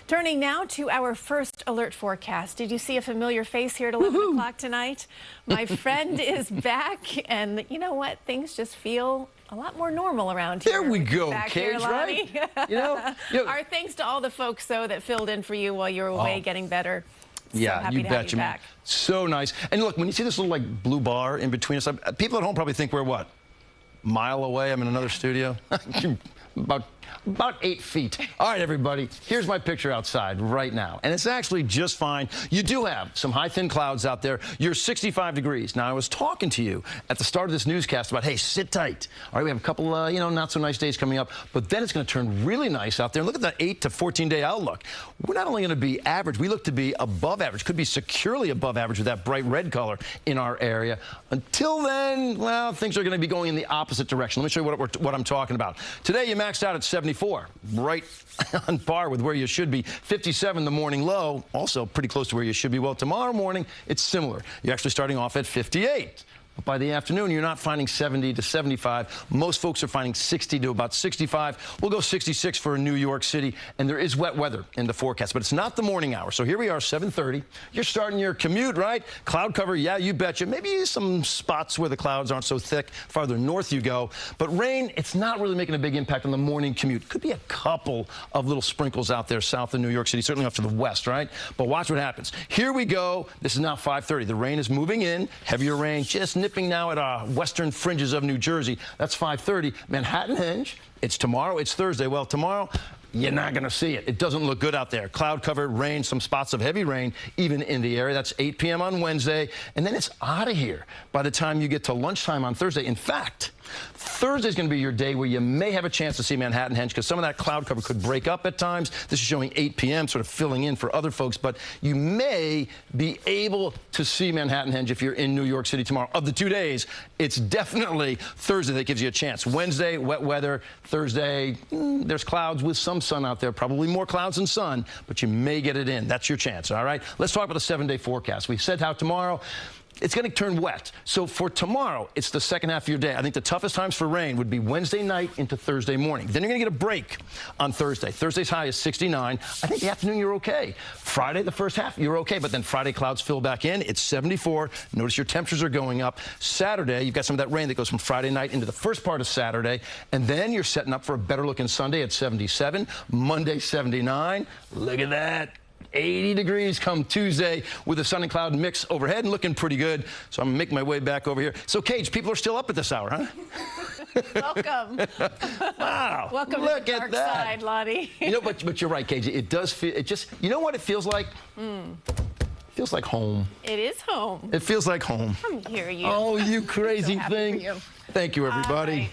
Turning now to our first alert forecast. Did you see a familiar face here at 11 o'clock tonight? My friend is back, and you know what? Things just feel a lot more normal around here. There we go, back Cage, here, Lonnie. right? You know, Our thanks to all the folks, though, that filled in for you while you were away getting better. So yeah, you betcha, man. So nice. And look, when you see this little like blue bar in between us, people at home probably think we're what? Mile away. I'm in another studio. About 8 feet. All right, everybody, here's my picture outside right now, and it's actually just fine. You do have some high, thin clouds out there. You're 65 degrees. Now, I was talking to you at the start of this newscast about, hey, sit tight. All right, we have a couple, not so nice days coming up, but then it's going to turn really nice out there. Look at that 8 to 14-day outlook. We're not only going to be average, we look to be above average, could be securely above average with that bright red color in our area. Until then, well, things are going to be going in the opposite direction. Let me show you what I'm talking about. Today, you maxed out at 74, right on par with where you should be. 57 the morning low, also pretty close to where you should be. Well, tomorrow morning, it's similar. You're actually starting off at 58. But by the afternoon, you're not finding 70 to 75. Most folks are finding 60 to about 65. We'll go 66 for New York City, and there is wet weather in the forecast, but it's not the morning hour. So here we are, 7:30. You're starting your commute, right? Cloud cover, yeah, you betcha. Maybe some spots where the clouds aren't so thick, farther north you go. But rain, it's not really making a big impact on the morning commute. Could be a couple of little sprinkles out there south of New York City, certainly off to the west, right? But watch what happens. Here we go. This is now 5:30. The rain is moving in. Heavier rain, just nipping now at western fringes of New Jersey. That's 5:30. Manhattan Henge. It's tomorrow. It's Thursday. Well, tomorrow, you're not going to see it. It doesn't look good out there. Cloud covered, rain, some spots of heavy rain even in the area. That's 8 p.m. on Wednesday. And then it's out of here by the time you get to lunchtime on Thursday. In fact, Thursday is going to be your day where you may have a chance to see Manhattan Henge because some of that cloud cover could break up at times. This is showing 8 p.m., sort of filling in for other folks. But you may be able to see Manhattan Henge if you're in New York City tomorrow. Of the 2 days, it's definitely Thursday that gives you a chance. Wednesday, wet weather. Thursday, there's clouds with some sun out there. Probably more clouds than sun, but you may get it in. That's your chance, all right? Let's talk about the 7-day forecast. We said how tomorrow it's going to turn wet. So for tomorrow, it's the second half of your day. I think the toughest times for rain would be Wednesday night into Thursday morning. Then you're going to get a break on Thursday. Thursday's high is 69. I think the afternoon you're okay. Friday, the first half, you're okay. But then Friday, clouds fill back in. It's 74. Notice your temperatures are going up. Saturday, you've got some of that rain that goes from Friday night into the first part of Saturday. And then you're setting up for a better looking Sunday at 77. Monday, 79. Look at that. 80 degrees come Tuesday with a sun and cloud mix overhead and looking pretty good. So I'm making my way back over here. So, Cage, people are still up at this hour, huh? Welcome. Wow. Welcome Look to the at dark that. side, Lonnie. But you're right, Cage. It does feel, you know what it feels like? It feels like home. It is home. It feels like home. Come here, you. Oh, you crazy I'm so happy thing. for you. Thank you, everybody.